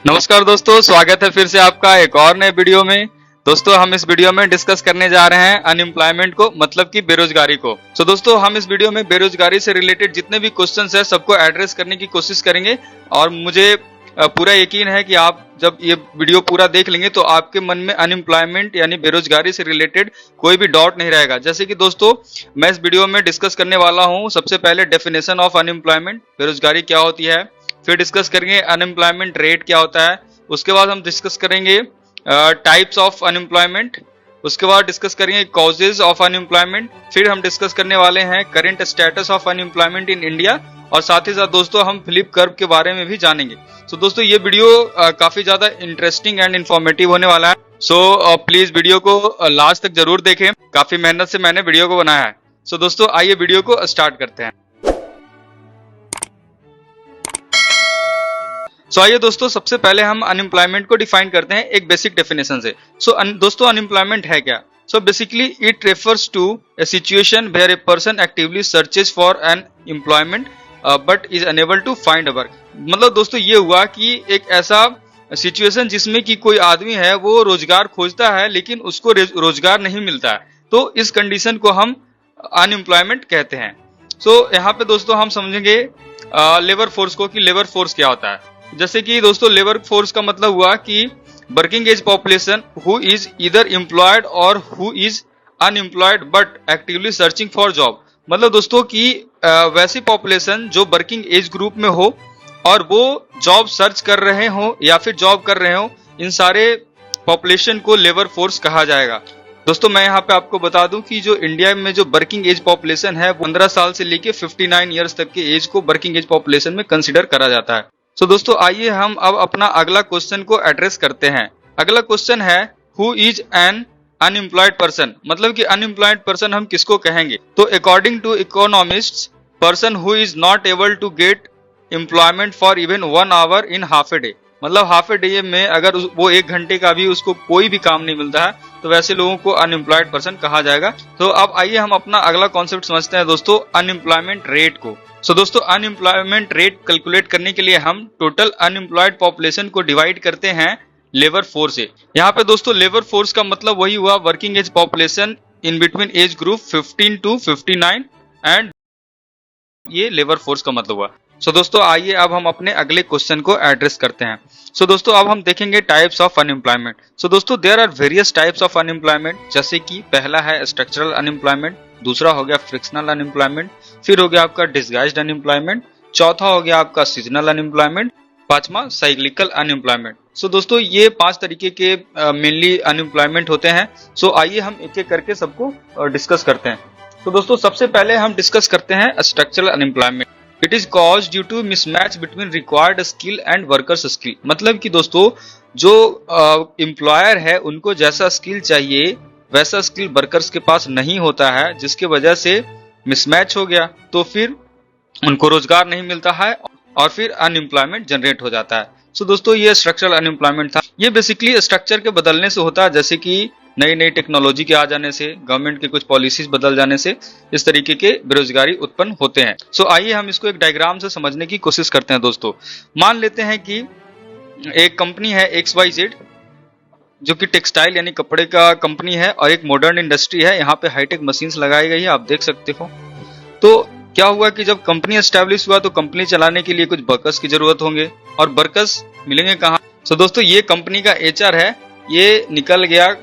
नमस्कार दोस्तों, स्वागत है फिर से आपका एक और नए वीडियो में। दोस्तों हम इस वीडियो में डिस्कस करने जा रहे हैं अनएम्प्लॉयमेंट को, मतलब कि बेरोजगारी को। दोस्तों हम इस वीडियो में बेरोजगारी से रिलेटेड जितने भी क्वेश्चंस हैं सबको एड्रेस करने की कोशिश करेंगे और मुझे पूरा यकीन है कि आप जब ये वीडियो पूरा देख लेंगे तो आपके मन में अनएम्प्लॉयमेंट यानी बेरोजगारी से रिलेटेड कोई भी डाउट नहीं रहेगा। जैसे कि दोस्तों मैं इस वीडियो में डिस्कस करने वाला हूँ सबसे पहले डेफिनेशन ऑफ अनएम्प्लॉयमेंट, बेरोजगारी क्या होती है, फिर डिस्कस करेंगे अनएम्प्लॉयमेंट रेट क्या होता है, उसके बाद हम डिस्कस करेंगे टाइप्स ऑफ अनएम्प्लॉयमेंट, उसके बाद डिस्कस करेंगे कॉजेज ऑफ अनएम्प्लॉयमेंट, फिर हम डिस्कस करने वाले हैं current status of unemployment in India और साथ ही साथ दोस्तों हम फ्लिप कर्व के बारे में भी जानेंगे। दोस्तों ये वीडियो काफी ज्यादा इंटरेस्टिंग एंड इन्फॉर्मेटिव होने वाला है। प्लीज वीडियो को लास्ट तक जरूर देखें, काफी मेहनत से मैंने वीडियो को बनाया है। दोस्तों आइए वीडियो को स्टार्ट करते हैं। आइए दोस्तों सबसे पहले हम अनएम्प्लॉयमेंट को डिफाइन करते हैं एक बेसिक डेफिनेशन से। दोस्तों अनएम्प्लॉयमेंट है क्या? Basically it refers to a situation where a person actively searches for an employment but is unable to find a work. मतलब दोस्तों ये हुआ कि एक ऐसा सिचुएशन जिसमें कि कोई आदमी है वो रोजगार खोजता है लेकिन उसको रोजगार नहीं मिलता है, तो इस कंडीशन को हम अनएम्प्लॉयमेंट कहते हैं। यहाँ पे दोस्तों हम समझेंगे लेबर फोर्स को कि लेबर फोर्स क्या होता है। जैसे कि दोस्तों लेबर फोर्स का मतलब हुआ कि working age population who is either employed और who is unemployed but actively searching for job. मतलब दोस्तों कि वैसी पॉपुलेशन जो वर्किंग एज ग्रुप में हो और वो जॉब सर्च कर रहे हो या फिर जॉब कर रहे हो, इन सारे पॉपुलेशन को लेबर फोर्स कहा जाएगा। दोस्तों मैं यहाँ पे आपको बता दूं कि जो इंडिया में जो वर्किंग एज पॉपुलेशन है वो 15 साल से लेके 59 ईयर्स तक के एज को वर्किंग एज पॉपुलेशन में कंसिडर करा जाता है। दोस्तों आइए हम अब अपना अगला क्वेश्चन को एड्रेस करते हैं। अगला क्वेश्चन है who is an unemployed person, मतलब कि अनएम्प्लॉयड पर्सन हम किसको कहेंगे? तो according to economists, person who is not able to get employment for even 1 hour in half a day. मतलब हाफ ए डे में अगर वो 1 घंटे का भी उसको कोई भी काम नहीं मिलता है तो वैसे लोगों को अनएम्प्लॉयड पर्सन कहा जाएगा। तो अब आइए हम अपना अगला कॉन्सेप्ट समझते हैं दोस्तों अनएम्प्लॉयमेंट रेट को। दोस्तों अनएम्प्लॉयमेंट रेट कैलकुलेट करने के लिए हम टोटल अनएम्प्लॉयड पॉपुलेशन को डिवाइड करते हैं लेबर फोर्स से। यहाँ पे दोस्तों लेबर फोर्स का मतलब वही हुआ working age population in between age group 15 to 59 and ये लेबर फोर्स का मतलब हुआ। दोस्तों आइए अब हम अपने अगले क्वेश्चन को एड्रेस करते हैं। दोस्तों अब हम देखेंगे टाइप्स ऑफ अनएम्प्लॉयमेंट। दोस्तों there are various types of unemployment, जैसे कि पहला है स्ट्रक्चरल अनएम्प्लॉयमेंट, दूसरा हो गया फ्रिक्शनल अनएम्प्लॉयमेंट, फिर हो गया आपका डिसगाइज्ड अनएम्प्लॉयमेंट, चौथा हो गया आपका सीजनल अनएम्प्लॉयमेंट, पांचवा साइक्लिकल अनएम्प्लॉयमेंट। दोस्तों ये 5 तरीके के मेनली अनएम्प्लॉयमेंट होते हैं। आइए हम एक एक करके सबको डिस्कस करते हैं। दोस्तों सबसे पहले हम डिस्कस करते हैं structural unemployment. It is cause due to mismatch between required skill and workers skill. मतलब कि दोस्तों जो एम्प्लॉयर है उनको जैसा स्किल चाहिए वैसा स्किल वर्कर्स के पास नहीं होता है, जिसके वजह से मिसमैच हो गया तो फिर उनको रोजगार नहीं मिलता है और फिर अनएम्प्लॉयमेंट जनरेट हो जाता है। दोस्तों ये स्ट्रक्चरल अनएम्प्लॉयमेंट था। ये बेसिकली स्ट्रक्चर के बदलने से होता है, जैसे कि नई नई टेक्नोलॉजी के आ जाने से, गवर्नमेंट के कुछ पॉलिसीज बदल जाने से इस तरीके के बेरोजगारी उत्पन्न होते हैं। आइए हम इसको एक डायग्राम से समझने की कोशिश करते हैं। दोस्तों मान लेते हैं कि एक कंपनी है XYZ जो कि टेक्सटाइल यानी कपड़े का कंपनी है और एक मॉडर्न इंडस्ट्री है। यहाँ पे हाईटेक मशीन्स लगाई गई है, आप देख सकते हो। तो क्या हुआ कि जब कंपनी एस्टेब्लिश हुआ तो कंपनी चलाने के लिए कुछ वर्कर्स की जरूरत होंगे और वर्कर्स मिलेंगे कहाँ? दोस्तों ये कंपनी का HR है, ये निकल गया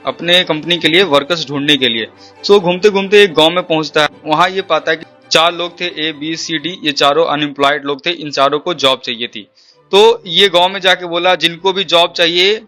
अपने कंपनी के लिए वर्कर्स ढूंढने के लिए। घूमते घूमते एक गांव में पहुंचता है, वहां ये पाता है कि 4 लोग थे ABCD, ये चारों अनएम्प्लॉयड लोग थे, इन चारों को जॉब चाहिए थी। तो ये गांव में जाके बोला जिनको भी जॉब चाहिए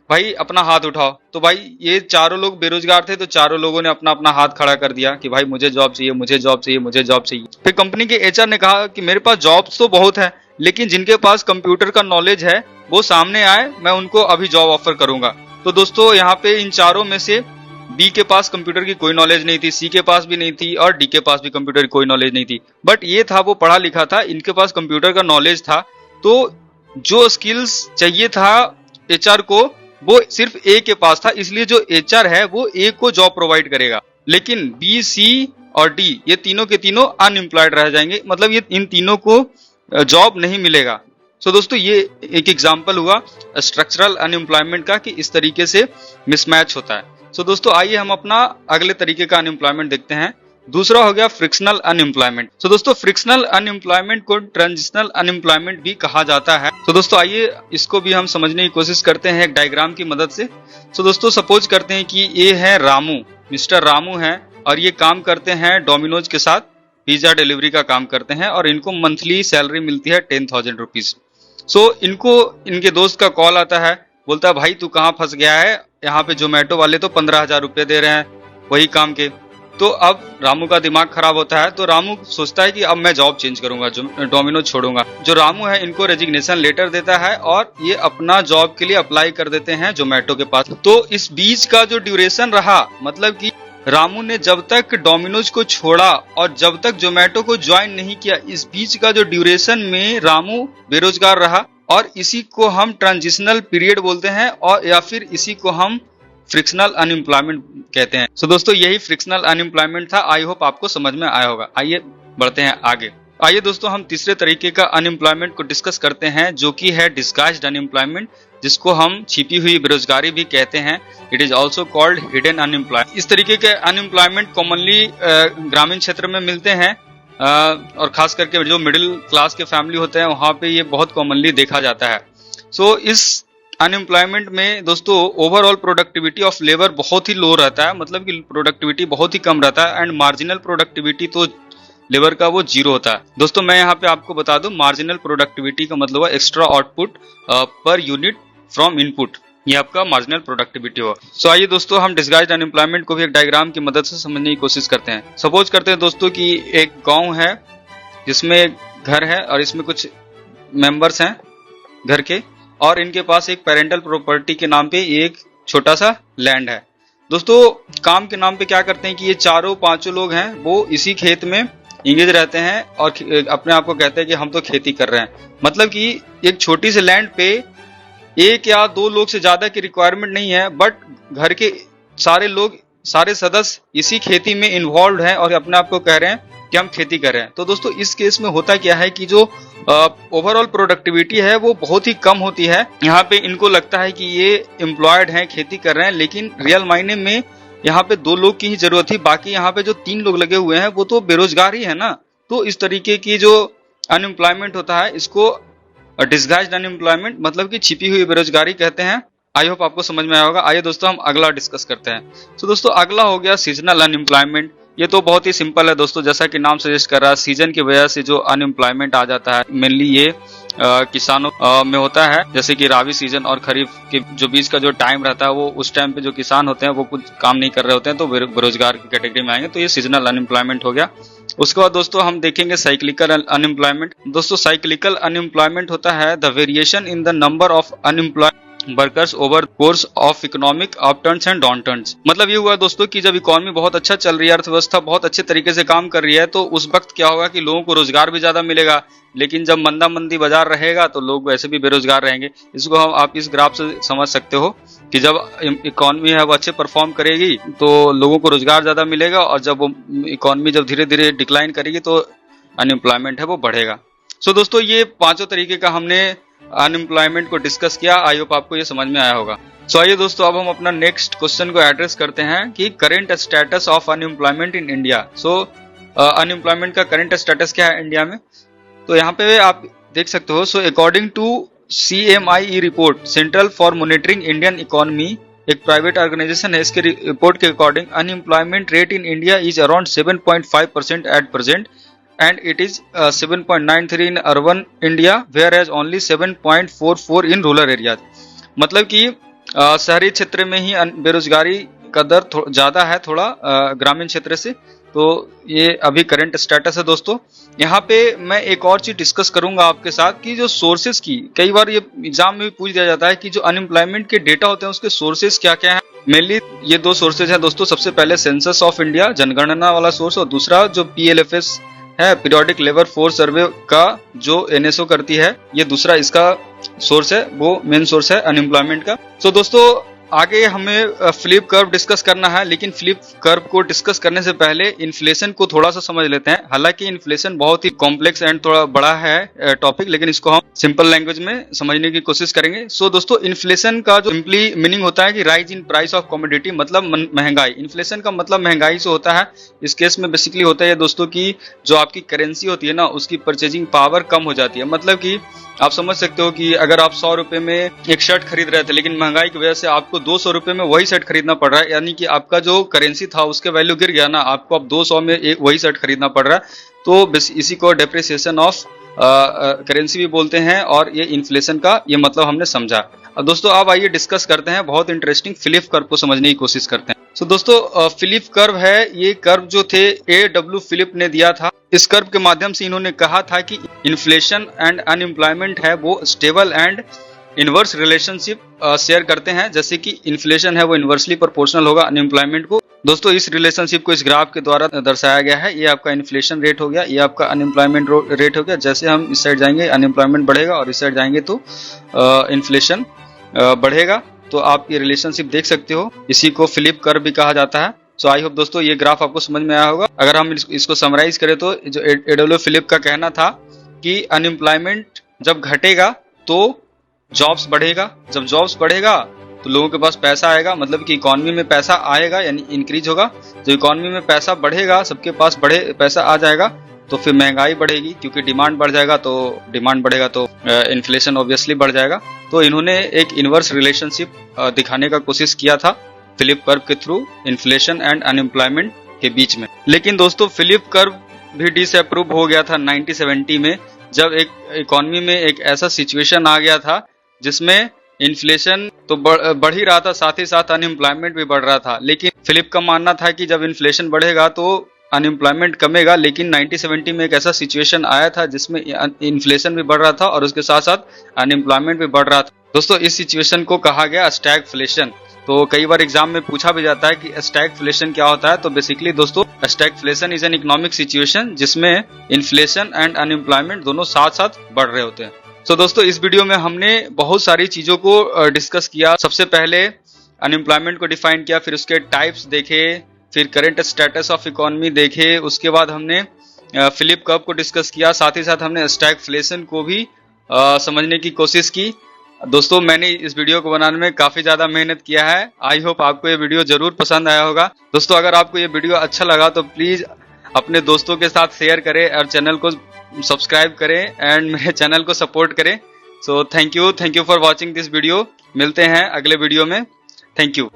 भाई अपना हाथ उठाओ। तो भाई ये चारों लोग बेरोजगार थे तो चारों लोगों ने अपना अपना हाथ खड़ा कर दिया कि भाई मुझे जॉब चाहिए, मुझे जॉब चाहिए, मुझे जॉब चाहिए। फिर कंपनी के HR ने कहा कि मेरे पास जॉब्स तो बहुत है लेकिन जिनके पास कंप्यूटर का नॉलेज है वो सामने आए, मैं उनको अभी जॉब ऑफर करूंगा। तो दोस्तों यहाँ पे इन चारों में से B के पास कंप्यूटर की कोई नॉलेज नहीं थी, C के पास भी नहीं थी और D के पास भी कंप्यूटर की कोई नॉलेज नहीं थी। बट ये था वो पढ़ा लिखा था, इनके पास कंप्यूटर का नॉलेज था। तो जो स्किल्स चाहिए था HR को वो सिर्फ A के पास था, इसलिए जो HR है वो A को जॉब प्रोवाइड करेगा, लेकिन B, C और D ये तीनों के तीनों अनएम्प्लॉयड रह जाएंगे। मतलब ये इन तीनों को जॉब नहीं मिलेगा। सो दोस्तों ये एक एग्जांपल हुआ स्ट्रक्चरल अनएम्प्लॉयमेंट का कि इस तरीके से मिसमैच होता है। सो दोस्तों आइए हम अपना अगले तरीके का अनएम्प्लॉयमेंट देखते हैं। दूसरा हो गया फ्रिक्शनल अनएम्प्लॉयमेंट। सो दोस्तों फ्रिक्शनल अनएम्प्लॉयमेंट को ट्रांजिशनल अनएम्प्लॉयमेंट भी कहा जाता है। तो दोस्तों आइए इसको भी हम समझने की कोशिश करते हैं एक डायग्राम की मदद से। सो दोस्तों सपोज करते हैं कि ये है रामू, मिस्टर रामू है और ये काम करते हैं डोमिनोज के साथ, पिज्जा डिलीवरी का काम करते हैं और इनको मंथली सैलरी मिलती है 10,000 रुपीज। सो इनको इनके दोस्त का कॉल आता है, बोलता है भाई तू कहाँ फंस गया है, यहाँ पे जोमेटो वाले तो 15,000 रुपए दे रहे हैं वही काम के। तो अब रामू का दिमाग खराब होता है, तो रामू सोचता है कि अब मैं जॉब चेंज करूंगा, डोमिनोज छोड़ूंगा। जो रामू है इनको रेजिग्नेशन लेटर देता है और ये अपना जॉब के लिए अप्लाई कर देते हैं जोमेटो के पास। तो इस बीच का जो ड्यूरेशन रहा, मतलब कि रामू ने जब तक डोमिनोज को छोड़ा और जब तक जोमेटो को ज्वाइन नहीं किया, इस बीच का जो ड्यूरेशन में रामू बेरोजगार रहा और इसी को हम ट्रांजिशनल पीरियड बोलते हैं और या फिर इसी को हम फ्रिक्शनल अनएम्प्लॉयमेंट कहते हैं। सो दोस्तों यही फ्रिक्शनल अनएम्प्लॉयमेंट था। आई होप आपको समझ में आया होगा। आइए बढ़ते हैं आगे। आइए दोस्तों हम तीसरे तरीके का अनएम्प्लॉयमेंट को डिस्कस करते हैं जो कि है डिस्गाइज्ड अनएम्प्लॉयमेंट, जिसको हम छिपी हुई बेरोजगारी भी कहते हैं। It is also called hidden unemployment. इस तरीके के अनएम्प्लॉयमेंट कॉमनली ग्रामीण क्षेत्र में मिलते हैं और खास करके जो मिडिल क्लास के फैमिली होते हैं वहां पे ये बहुत कॉमनली देखा जाता है। सो इस अनएम्प्लॉयमेंट में दोस्तों ओवरऑल प्रोडक्टिविटी ऑफ लेबर बहुत ही लो रहता है, मतलब कि प्रोडक्टिविटी बहुत ही कम रहता है एंड मार्जिनल प्रोडक्टिविटी तो लेबर का वो जीरो होता है। दोस्तों मैं यहाँ पे आपको बता दूं मार्जिनल प्रोडक्टिविटी का मतलब है extra output per unit from input, ये आपका मार्जिनल प्रोडक्टिविटी हो। सो आइए दोस्तों हम डिस्गाइज्ड अनएम्प्लॉयमेंट को भी एक डायग्राम की मदद से समझने की कोशिश करते हैं। सपोज करते हैं दोस्तों कि एक गाँव है जिसमें घर है और इसमें कुछ मेंबर्स हैं घर के और इनके पास एक पेरेंटल प्रॉपर्टी के नाम पे एक छोटा सा लैंड है। दोस्तों काम के नाम पे क्या करते हैं कि ये चारों पांचों लोग हैं वो इसी खेत में इंगेज रहते हैं और अपने आप को कहते हैं कि हम तो खेती कर रहे हैं। मतलब कि एक छोटी सी लैंड पे एक या दो लोग से ज्यादा की रिक्वायरमेंट नहीं है, बट घर के सारे लोग सारे सदस्य इसी खेती में इन्वॉल्व हैं और अपने आप को कह रहे हैं कि हम खेती कर रहे हैं। तो दोस्तों इस केस में होता क्या है कि जो ओवरऑल प्रोडक्टिविटी है वो बहुत ही कम होती है। यहाँ पे इनको लगता है कि ये एम्प्लॉयड हैं, खेती कर रहे हैं, लेकिन रियल मायने में यहाँ पे दो लोग की ही जरूरत थी, बाकी यहाँ पे जो 3 लोग लगे हुए हैं वो तो बेरोजगार ही है ना। तो इस तरीके की जो अनएम्प्लॉयमेंट होता है इसको डिस्गाइज्ड अनएम्प्लॉयमेंट मतलब कि छिपी हुई बेरोजगारी कहते हैं। आई होप आपको समझ में आया होगा। आइए दोस्तों हम अगला डिस्कस करते हैं। तो दोस्तों अगला हो गया सीजनल अनएम्प्लॉयमेंट। ये तो बहुत ही सिंपल है दोस्तों, जैसा कि नाम सजेस्ट कर रहा है, सीजन की वजह से जो अनएम्प्लॉयमेंट आ जाता है मेनली ये किसानों में होता है। जैसे कि राबी सीजन और खरीफ के जो बीच का जो टाइम रहता है वो उस टाइम पे जो किसान होते हैं वो कुछ काम नहीं कर रहे होते हैं तो बेरोजगार की कैटेगरी में आएंगे, तो ये सीजनल अनएम्प्लॉयमेंट हो गया। उसके बाद दोस्तों हम देखेंगे साइक्लिकल अनएम्प्लॉयमेंट। दोस्तों साइक्लिकल अनएम्प्लॉयमेंट होता है the variation in the number of unemployed workers over course of economic up turns and down turns. मतलब ये हुआ दोस्तों कि जब इकोनॉमी बहुत अच्छा चल रही है, अर्थव्यवस्था बहुत अच्छे तरीके से काम कर रही है, तो उस वक्त क्या होगा कि लोगों को रोजगार भी ज्यादा मिलेगा, लेकिन जब मंदा मंदी बाजार रहेगा तो लोग वैसे भी बेरोजगार रहेंगे। इसको हम आप इस ग्राफ से समझ सकते हो कि जब इकोनॉमी है वो अच्छे परफॉर्म करेगी तो लोगों को रोजगार ज्यादा मिलेगा और जब इकोनॉमी जब धीरे धीरे डिक्लाइन करेगी तो अनएम्प्लॉयमेंट है वो बढ़ेगा। सो दोस्तों ये पांचों तरीके का हमने अनएम्प्लॉयमेंट को डिस्कस किया। आई होप आपको ये समझ में आया होगा। सो आइए दोस्तों अब हम अपना नेक्स्ट क्वेश्चन को एड्रेस करते हैं कि current status of unemployment in India. So unemployment का करंट स्टेटस क्या है इंडिया में, तो यहाँ पे आप देख सकते हो। So according to CMIE report, central for monitoring Indian economy, एक प्राइवेट ऑर्गेनाइजेशन है, इसके रिपोर्ट के according unemployment rate in India is around 7.5% at present and it is 7.93 in urban India whereas only 7.44 in rural areas। मतलब कि शहरी क्षेत्र में ही बेरोजगारी का दर ज्यादा है थोड़ा ग्रामीण क्षेत्र से। तो ये अभी करंट स्टेटस है दोस्तों। यहाँ पे मैं एक और चीज डिस्कस करूंगा आपके साथ कि जो सोर्सेज की, कई बार ये एग्जाम में भी पूछ दिया जाता है कि जो अनएम्प्लॉयमेंट के डेटा होते हैं उसके सोर्सेज क्या क्या है। मेनली ये 2 सोर्सेज हैं दोस्तों। सबसे पहले सेंसस ऑफ इंडिया, जनगणना वाला सोर्स, और दूसरा जो PLFS है, पीरियोडिक लेबर फोर्स सर्वे का जो NSO करती है, ये दूसरा इसका सोर्स है, वो मेन सोर्स है अनएम्प्लॉयमेंट का। सो दोस्तों आगे हमें फ्लिप कर्व डिस्कस करना है, लेकिन फ्लिप कर्व को डिस्कस करने से पहले इन्फ्लेशन को थोड़ा सा समझ लेते हैं। हालांकि इन्फ्लेशन बहुत ही कॉम्प्लेक्स एंड थोड़ा बड़ा है टॉपिक, लेकिन इसको हम सिंपल लैंग्वेज में समझने की कोशिश करेंगे। सो दोस्तों, इन्फ्लेशन का जो सिंपली मीनिंग होता है कि rise in price of commodity, मतलब महंगाई। इन्फ्लेशन का मतलब महंगाई से होता है। इस केस में बेसिकली होता है दोस्तों की जो आपकी करेंसी होती है ना, उसकी परचेजिंग पावर कम हो जाती है। मतलब कि आप समझ सकते हो कि अगर आप 100 रुपए में एक शर्ट खरीद रहे थे, लेकिन महंगाई की वजह से आपको 200 रुपए में वही शर्ट खरीदना पड़ रहा है, यानी कि आपका जो करेंसी था उसके वैल्यू गिर गया ना, आपको अब 200 में वही शर्ट खरीदना पड़ रहा है। तो इसी को डेप्रिसिएशन ऑफ करेंसी भी बोलते हैं, और ये इन्फ्लेशन का ये मतलब हमने समझा। अब दोस्तों अब आइए डिस्कस करते हैं, बहुत इंटरेस्टिंग फिलिप कर्व को समझने की कोशिश करते हैं। तो दोस्तों फिलिप कर्व है, ये कर्व जो थे A.W. फिलिप ने दिया था। इस कर्व के माध्यम से इन्होंने कहा था कि इन्फ्लेशन एंड अनएम्प्लॉयमेंट है वो stable and inverse relationship share करते हैं। जैसे कि इन्फ्लेशन है वो इनवर्सली प्रोपोर्शनल होगा अनएम्प्लॉयमेंट को। दोस्तों इस रिलेशनशिप को इस ग्राफ के द्वारा दर्शाया गया है। ये आपका इन्फ्लेशन रेट हो गया, ये आपका अनएम्प्लॉयमेंट रेट हो गया। जैसे हम इस साइड जाएंगे अनएम्प्लॉयमेंट बढ़ेगा, और इस साइड जाएंगे तो इन्फ्लेशन बढ़ेगा। तो आप ये रिलेशनशिप देख सकते हो, इसी को फिलिप कर्व भी कहा जाता है। सो आई होप दोस्तों ये ग्राफ आपको समझ में आया होगा। अगर हम इसको समराइज करें तो जो A.W. फिलिप का कहना था कि अनएम्प्लॉयमेंट जब घटेगा तो जॉब्स बढ़ेगा, जब जॉब्स बढ़ेगा तो लोगों के पास पैसा आएगा, मतलब कि इकोनॉमी में पैसा आएगा यानी इंक्रीज होगा। जब इकोनॉमी में पैसा बढ़ेगा, सबके पास पैसा आ जाएगा, तो फिर महंगाई बढ़ेगी, क्योंकि डिमांड बढ़ जाएगा, तो डिमांड बढ़ेगा तो इन्फ्लेशन ऑब्वियसली बढ़ जाएगा। तो इन्होंने एक इनवर्स रिलेशनशिप दिखाने का कोशिश किया था फिलिप कर्व के थ्रू इन्फ्लेशन एंड अनएम्प्लॉयमेंट के बीच में। लेकिन दोस्तों फिलिप कर्व भी डिसअप्रूव हो गया था 1970 में, जब एक इकोनॉमी में एक ऐसा सिचुएशन आ गया था जिसमें इन्फ्लेशन तो बढ़ ही रहा था, साथ ही साथ अनएम्प्लॉयमेंट भी बढ़ रहा था। लेकिन फिलिप का मानना था कि जब इन्फ्लेशन बढ़ेगा तो अनएम्प्लॉयमेंट कमेगा। लेकिन 1970 में एक ऐसा सिचुएशन आया था जिसमें इन्फ्लेशन भी बढ़ रहा था और उसके साथ साथ अनएम्प्लॉयमेंट भी बढ़ रहा था। दोस्तों इस सिचुएशन को कहा गया स्टैगफ्लेशन। तो कई बार एग्जाम में पूछा भी जाता है कि स्टैगफ्लेशन क्या होता है। तो बेसिकली दोस्तों stagflation is an economic situation जिसमें इन्फ्लेशन एंड अनएम्प्लॉयमेंट दोनों साथ साथ बढ़ रहे होते हैं। तो दोस्तों इस वीडियो में हमने बहुत सारी चीजों को डिस्कस किया। सबसे पहले अनएम्प्लॉयमेंट को डिफाइन किया, फिर उसके टाइप्स देखे, फिर करंट स्टेटस ऑफ इकोनॉमी देखे, उसके बाद हमने फिलिप कर्व को डिस्कस किया, साथ ही साथ हमने स्टैगफ्लेशन को भी समझने की कोशिश की। दोस्तों मैंने इस वीडियो को बनाने में काफी ज्यादा मेहनत किया है। आई होप आपको ये वीडियो जरूर पसंद आया होगा। दोस्तों अगर आपको ये वीडियो अच्छा लगा तो प्लीज अपने दोस्तों के साथ शेयर करें और चैनल को सब्सक्राइब करें एंड मेरे चैनल को सपोर्ट करें। So thank you for watching this video. मिलते हैं अगले वीडियो में। Thank you.